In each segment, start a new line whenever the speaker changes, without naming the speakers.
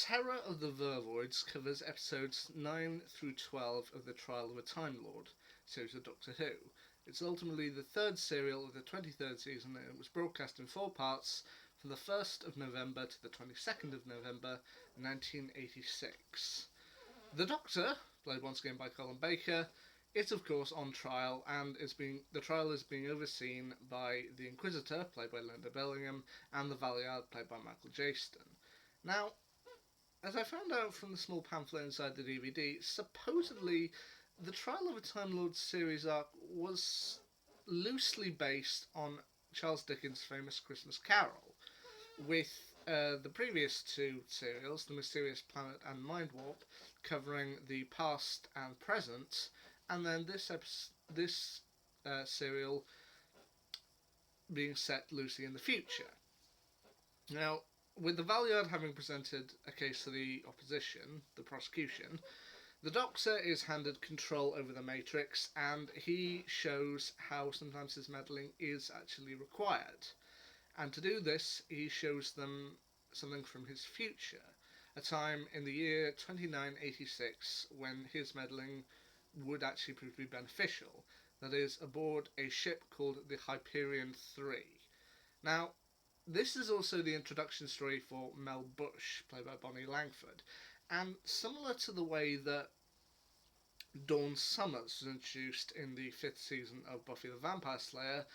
Terror of the Vervoids covers episodes 9 through 12 of The Trial of a Time Lord series of Doctor Who. It's ultimately the third serial of the 23rd season, and it was broadcast in 4 parts from the 1st of November to the 22nd of November 1986. The Doctor, played once again by Colin Baker, is of course on trial, and the trial is being overseen by the Inquisitor, played by Linda Bellingham, and the Valeyard, played by Michael Jaston. Now, as I found out from the small pamphlet inside the DVD, supposedly the Trial of a Time Lord series arc was loosely based on Charles Dickens' famous Christmas Carol, with the previous 2 serials, The Mysterious Planet and Mind Warp, covering the past and present, and then this serial being set loosely in the future. Now, with the Valeyard having presented a case to the opposition, the prosecution, the Doctor is handed control over the Matrix, and he shows how sometimes his meddling is actually required. And to do this, he shows them something from his future, a time in the year 2986 when his meddling would actually prove to be beneficial, that is, aboard a ship called the Hyperion 3. Now, this is also the introduction story for Mel Bush, played by Bonnie Langford, and similar to the way that Dawn Summers was introduced in the 5th season of Buffy the Vampire Slayer,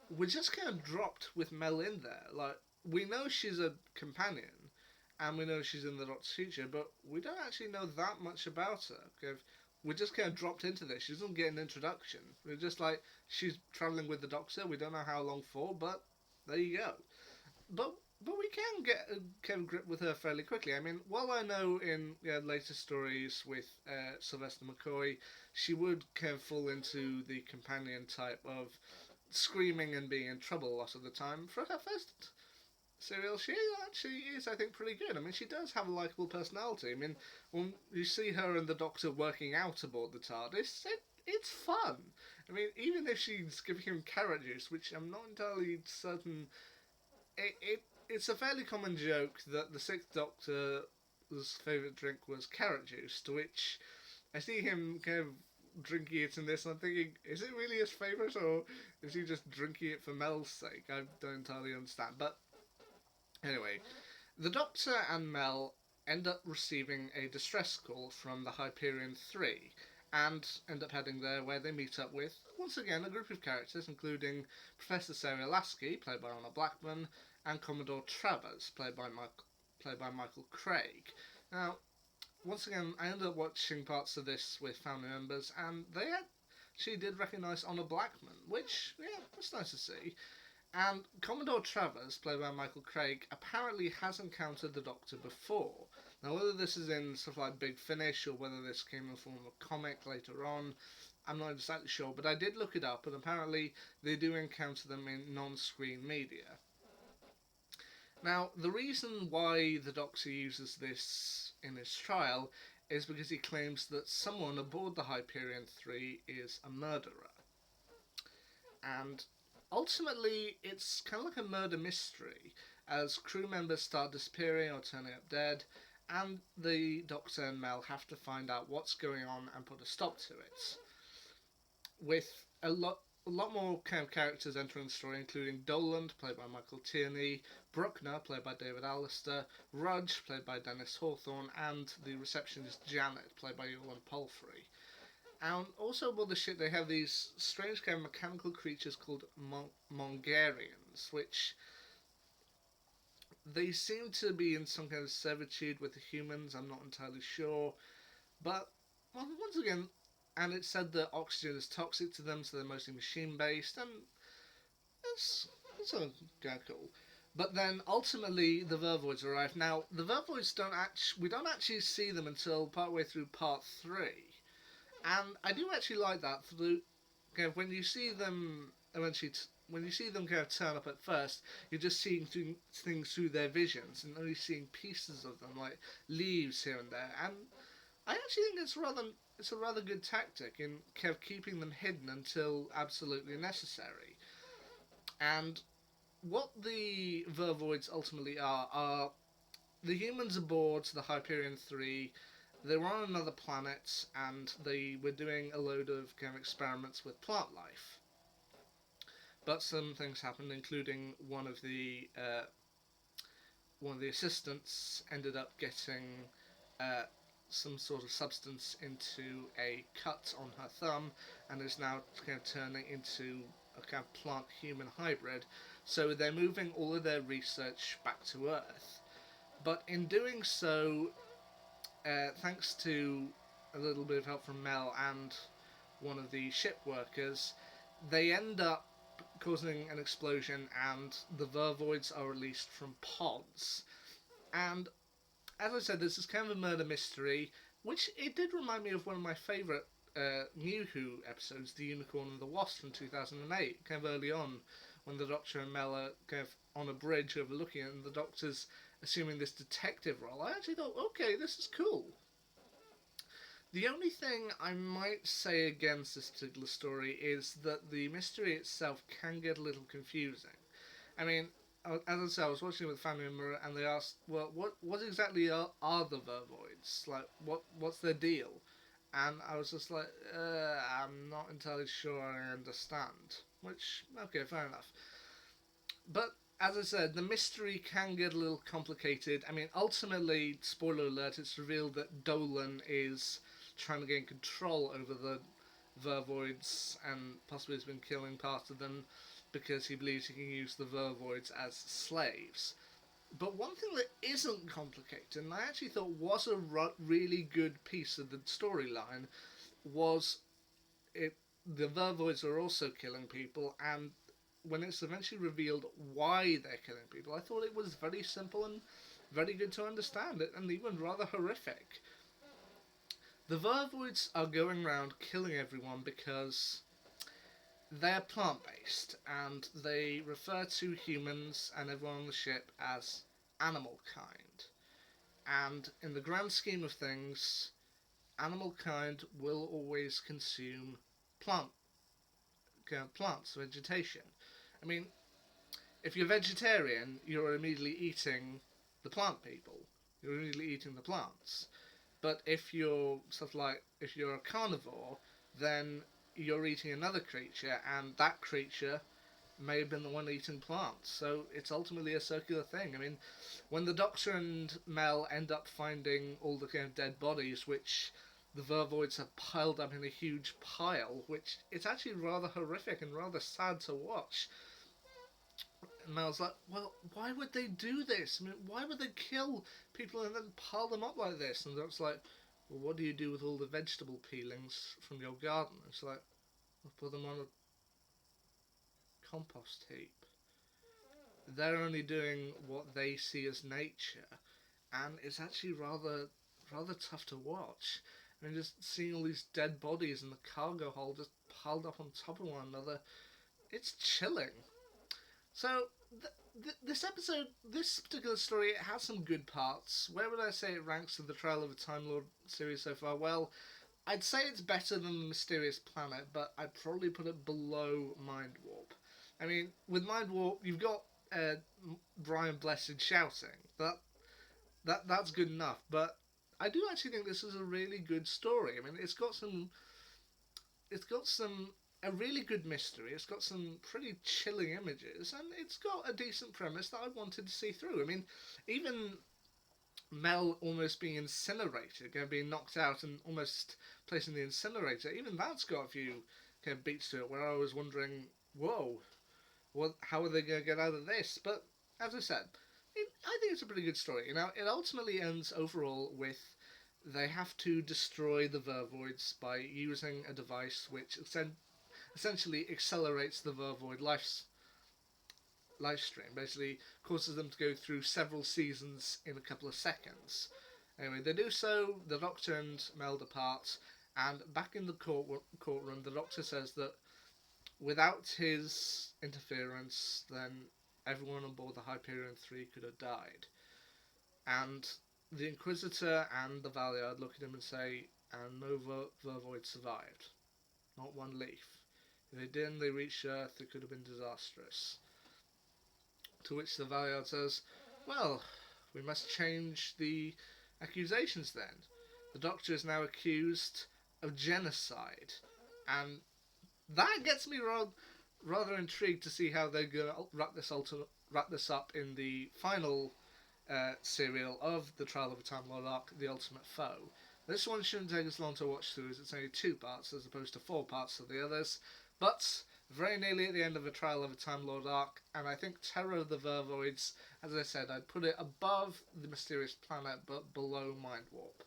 we just kind of dropped with Mel in there. Like, we know she's a companion, and we know she's in the Doctor's future, but we don't actually know that much about her. Okay? We just kind of dropped into this. She doesn't get an introduction. We're just like, she's travelling with the Doctor. We don't know how long for, but there you go. But we can get a kind of grip with her fairly quickly. I mean, while I know in later stories with Sylvester McCoy, she would kind of fall into the companion type of screaming and being in trouble a lot of the time. For her first serial, she actually is, I think, pretty good. I mean, she does have a likeable personality. I mean, when you see her and the Doctor working out aboard the TARDIS, it's fun. I mean, even if she's giving him carrot juice, which I'm not entirely certain... It's a fairly common joke that the 6th Doctor's favourite drink was carrot juice, to which I see him kind of drinking it in this, and I'm thinking, is it really his favourite, or is he just drinking it for Mel's sake? I don't entirely understand. But anyway, the Doctor and Mel end up receiving a distress call from the Hyperion 3, and end up heading there, where they meet up with, once again, a group of characters, including Professor Sarah Lasky, played by Honor Blackman, and Commodore Travers, played by Michael Craig. Now, once again, I ended up watching parts of this with family members, and they actually did recognise Honor Blackman, which, yeah, that's nice to see. And Commodore Travers, played by Michael Craig, apparently has encountered the Doctor before. Now, whether this is in stuff like Big Finish, or whether this came in the form of a comic later on, I'm not exactly sure, but I did look it up, and apparently they do encounter them in non-screen media. Now, the reason why the Doctor uses this in his trial is because he claims that someone aboard the Hyperion 3 is a murderer. And ultimately, it's kind of like a murder mystery, as crew members start disappearing or turning up dead, and the Doctor and Mel have to find out what's going on and put a stop to it. With a lot more kind of characters entering the story, including Doland, played by Michael Tierney, Bruckner, played by David Allister, Rudge, played by Dennis Hawthorne, and the receptionist Janet, played by Yolan Palfrey. And also aboard the ship they have these strange kind of mechanical creatures called Mongarians, which they seem to be in some kind of servitude with the humans. I'm not entirely sure, but well, once again, and it's said that oxygen is toxic to them, so they're mostly machine-based, and it's kind of cool. But then, ultimately, the Vervoids arrive. Now, the Vervoids we don't actually see them until partway through Part 3. And I do actually like that. When you see them eventually... when you see them kind of turn up at first, you're just seeing things through their visions, and only seeing pieces of them, like leaves here and there. And I actually think it's a rather good tactic in kind of keeping them hidden until absolutely necessary. And what the Vervoids ultimately are the humans aboard the Hyperion 3, they were on another planet and they were doing a load of kind of experiments with plant life. But some things happened, including one of the assistants ended up getting uh, some sort of substance into a cut on her thumb and is now kind of turning into a kind of plant-human hybrid. So they're moving all of their research back to Earth. But in doing so, thanks to a little bit of help from Mel and one of the ship workers, they end up causing an explosion and the Vervoids are released from pods. And as I said, this is kind of a murder mystery, which it did remind me of one of my favourite New Who episodes, The Unicorn and the Wasp from 2008, kind of early on, when the Doctor and Mel are kind of on a bridge overlooking it, and the Doctor's assuming this detective role. I actually thought, okay, this is cool. The only thing I might say against this particular story is that the mystery itself can get a little confusing. I mean, as I said, I was watching it with a family member, and they asked, "Well, what exactly are the Vervoids? Like, what's their deal?" And I was just like, "I'm not entirely sure I understand." Which, okay, fair enough. But as I said, the mystery can get a little complicated. I mean, ultimately, spoiler alert, it's revealed that Dolan is trying to gain control over the Vervoids and possibly has been killing part of them because he believes he can use the Vervoids as slaves. But one thing that isn't complicated, and I actually thought was a really good piece of the storyline, was it the Vervoids are also killing people, and when it's eventually revealed why they're killing people, I thought it was very simple and very good to understand it, and even rather horrific. The Vervoids are going around killing everyone because they're plant based and they refer to humans and everyone on the ship as animal kind. And in the grand scheme of things, animal kind will always consume plant plants, vegetation. I mean, if you're vegetarian, you're immediately eating the plant people. You're immediately eating the plants. But if you're a carnivore, then you're eating another creature, and that creature may have been the one eating plants. So it's ultimately a circular thing. I mean, when the Doctor and Mel end up finding all the kind of dead bodies, which the Vervoids have piled up in a huge pile, which it's actually rather horrific and rather sad to watch. And Mel's like, well, why would they do this? I mean, why would they kill people and then pile them up like this? And Doc's like, well, what do you do with all the vegetable peelings from your garden? It's like, I'll put them on a compost heap. They're only doing what they see as nature, and it's actually rather tough to watch. I mean, just seeing all these dead bodies in the cargo hold just piled up on top of one another, it's chilling. So, this particular story, it has some good parts. Where would I say it ranks in the Trial of a Time Lord series so far? Well, I'd say it's better than The Mysterious Planet, but I'd probably put it below Mind Warp. I mean, with Mind Warp, you've got uh, Brian Blessed shouting. That's good enough, but I do actually think this is a really good story. I mean, it's got some a really good mystery. It's got some pretty chilling images, and it's got a decent premise that I wanted to see through. I mean, even Mel almost being incinerated, being knocked out and almost placed in the incinerator, even that's got a few kind of beats to it where I was wondering, whoa, how are they going to get out of this? But as I said, I think it's a pretty good story. Now, it ultimately ends overall with they have to destroy the Vervoids by using a device which essentially accelerates the Vervoid life stream. Basically, causes them to go through several seasons in a couple of seconds. Anyway, they do so. The Doctor and Mel depart, and back in the courtroom, the Doctor says that without his interference, then everyone on board the Hyperion 3 could have died. And the Inquisitor and the Valiard look at him and say, and no Vervoid survived. Not one leaf. If they didn't, they reached Earth, it could have been disastrous. To which the Valiard says, well, We must change the accusations then. The Doctor is now accused of genocide, and that gets me rather intrigued to see how they're going to wrap this up in the final serial of the Trial of a Time Lord arc, The Ultimate Foe. This one shouldn't take as long to watch through, as it's only 2 parts as opposed to 4 parts of the others, but very nearly at the end of a Trial of a Time Lord arc, and I think Terror of the Vervoids, as I said, I'd put it above The Mysterious Planet but below Mind Warp.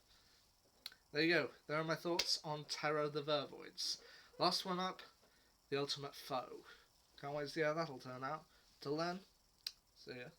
There you go, there are my thoughts on Terror of the Vervoids. Last one up, The Ultimate Foe. Can't wait to see how that'll turn out. Till then, see ya.